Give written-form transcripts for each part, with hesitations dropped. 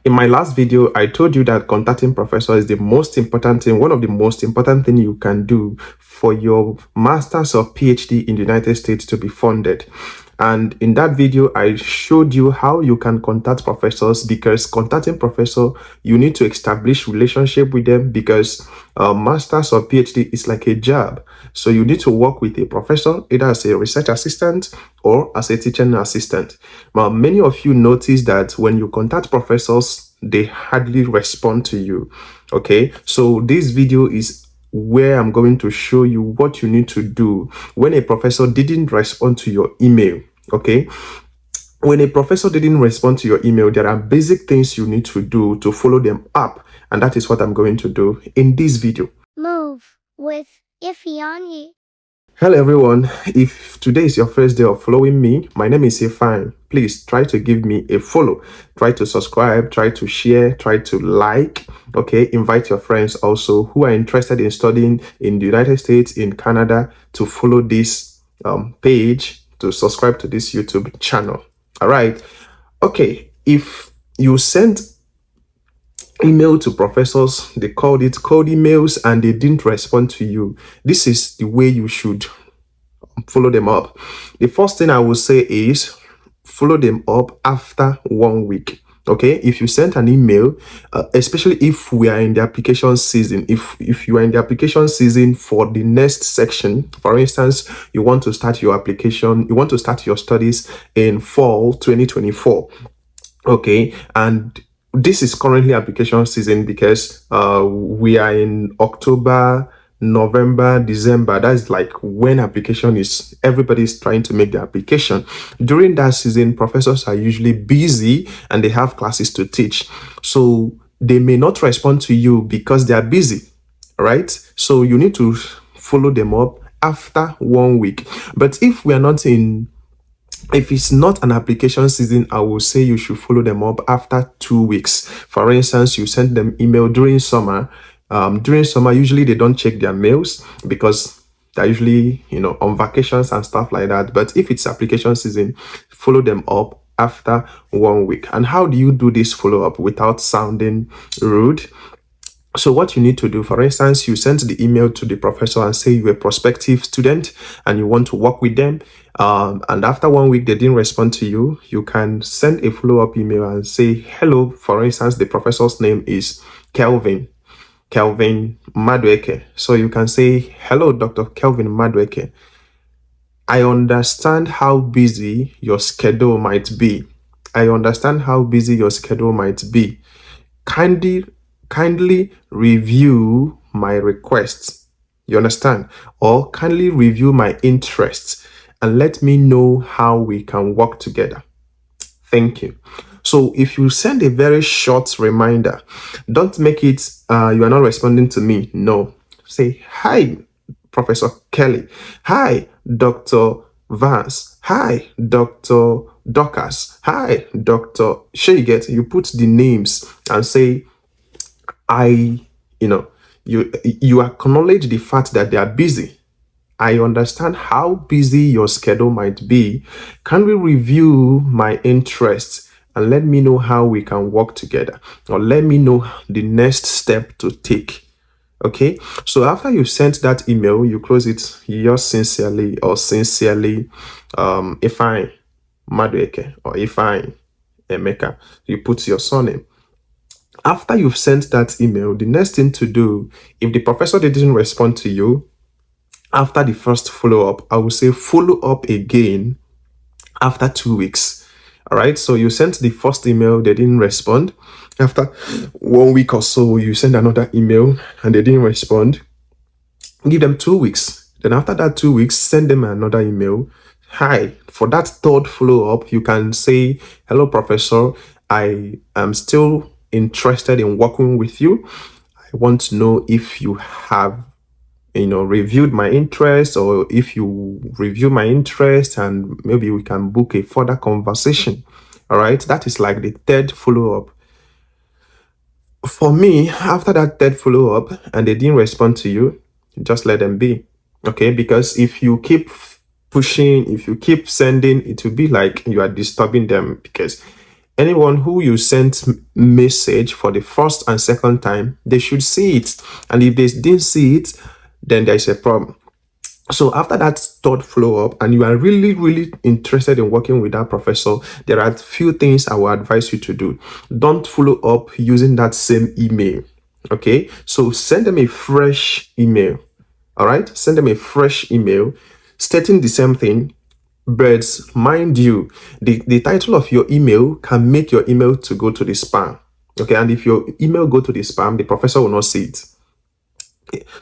In my last video, I told you that contacting professor is the most important thing, one of the most important thing you can do for your master's or PhD in the United States to be funded. And in that video, I showed you how you can contact professors, because contacting professor, you need to establish relationship with them, because master's or PhD is like a job. So you need to work with a professor, either as a research assistant or as a teaching assistant. Now, many of you notice that when you contact professors, they hardly respond to you. Okay, so this video is where I'm going to show you what you need to do when a professor didn't respond to your email. Okay, when a professor didn't respond to your email, there are basic things you need to do to follow them up, and that is what I'm going to do in this video. Move with Ifeanyi. Hello everyone, if today is your first day of following me, my name is Ifeanyi. Please try to give me a follow, try to subscribe, try to share, try to like, okay? Invite your friends also who are interested in studying in the United States, in Canada, to follow this page, to subscribe to this YouTube channel. All right, okay, if you sent email to professors, they called it cold emails, and they didn't respond to you, this is the way you should follow them up. The first thing I will say is follow them up after 1 week. Okay, if you sent an email, especially if we are in the application season, if you are in the application season for the next section, for instance, you want to start your application, you want to start your studies in fall 2024. Okay, and this is currently application season because we are in October, November, December. That's like when application is, everybody's trying to make the application. During that season, professors are usually busy and they have classes to teach. So they may not respond to you because they are busy, right? So you need to follow them up after 1 week. But if it's not an application season, I will say you should follow them up after 2 weeks. For instance, you send them email during summer. During summer, usually they don't check their mails because they're usually, on vacations and stuff like that. But if it's application season, follow them up after 1 week. And how do you do this follow up without sounding rude? So what you need to do, for instance, you send the email to the professor and say you're a prospective student and you want to work with them. And after 1 week, they didn't respond to you. You can send a follow-up email and say, hello. For instance, the professor's name is Kelvin Madueke. So you can say, hello, Dr. Kelvin Madueke. I understand how busy your schedule might be. I understand how busy your schedule might be. Kindly review my requests. You understand? Or kindly review my interests and let me know how we can work together. Thank you. So if you send a very short reminder, don't make it you are not responding to me. No. Say, hi, Professor Kelly. Hi, Dr. Vance. Hi, Dr. Docas. Hi, Dr. Sheget. You put the names and say, you acknowledge the fact that they are busy. I understand how busy your schedule might be. Can we review my interests and let me know how we can work together, or let me know the next step to take? Okay, so after you sent that email, you close it. Yours sincerely, or sincerely, Ifeanyi Madueke, or Ifeanyi Emeka. You put your surname. After you've sent that email, the next thing to do, if the professor didn't respond to you after the first follow-up, I will say follow up again after 2 weeks. All right, so you sent the first email, they didn't respond. After 1 week or so, you send another email and they didn't respond. Give them 2 weeks. Then after that 2 weeks, send them another email. Hi. For that third follow-up, you can say, hello, professor. I am still interested in working with you. I want to know if you have reviewed my interest, or if you review my interest, and maybe we can book a further conversation. All right, that is like the third follow-up. For me, after that third follow-up and they didn't respond to you, just let them be. Okay, because if you keep pushing, if you keep sending, it will be like you are disturbing them, because Anyone who you sent message for the first and second time, they should see it. And if they didn't see it, then there is a problem. So after that third follow up, and you are really, really interested in working with that professor, there are a few things I will advise you to do. Don't follow up using that same email. Okay, so send them a fresh email. All right, send them a fresh email stating the same thing. But mind you, the title of your email can make your email to go to the spam. Okay, and if your email go to the spam, the professor will not see it.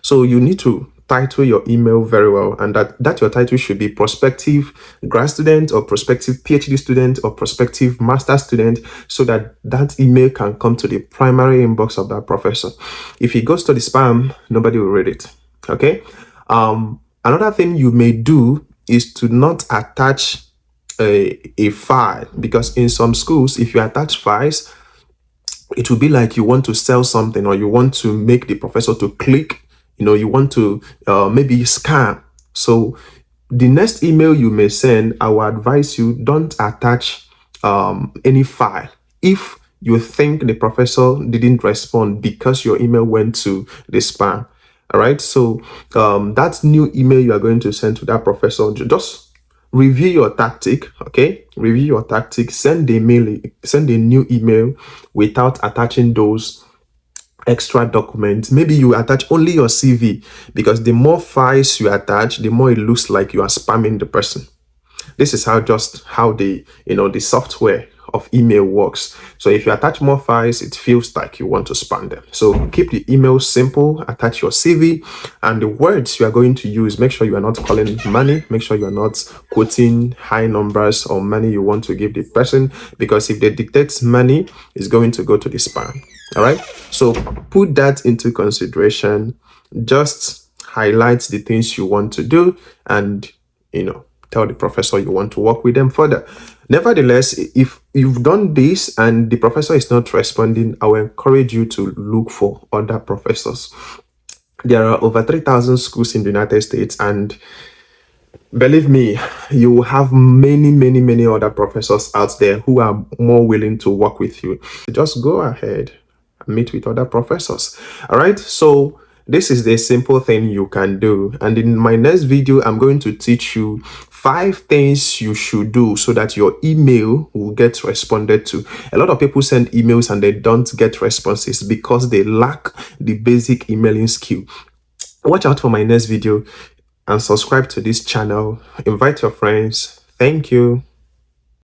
So you need to title your email very well, and that your title should be prospective grad student or prospective PhD student or prospective master student, so that that email can come to the primary inbox of that professor. If it goes to the spam, nobody will read it. Okay. Another thing you may do is to not attach a file, because in some schools, if you attach files, it will be like you want to sell something, or you want to make the professor to click, you want to maybe scam. So the next email you may send, I will advise you, don't attach any file if you think the professor didn't respond because your email went to the spam. All right, so that new email you are going to send to that professor, just review your tactic. Okay, review your tactic. Send a new email without attaching those extra documents. Maybe you attach only your CV, because the more files you attach, the more it looks like you are spamming the person. This is how the the software of email works. So if you attach more files, it feels like you want to spam them. So keep the email simple, attach your CV, and the words you are going to use, make sure you are not calling money, make sure you are not quoting high numbers or money you want to give the person, because if they detect money, it's going to go to the spam. All right, so put that into consideration. Just highlight the things you want to do, and tell the professor you want to work with them further. Nevertheless, if you've done this and the professor is not responding, I will encourage you to look for other professors. There are over 3,000 schools in the United States, and believe me, you will have many, many, many other professors out there who are more willing to work with you. Just go ahead and meet with other professors. All right, so this is the simple thing you can do. And in my next video, I'm going to teach you 5 things you should do so that your email will get responded to. A lot of people send emails and they don't get responses because they lack the basic emailing skill. Watch out for my next video and subscribe to this channel. Invite your friends. Thank you.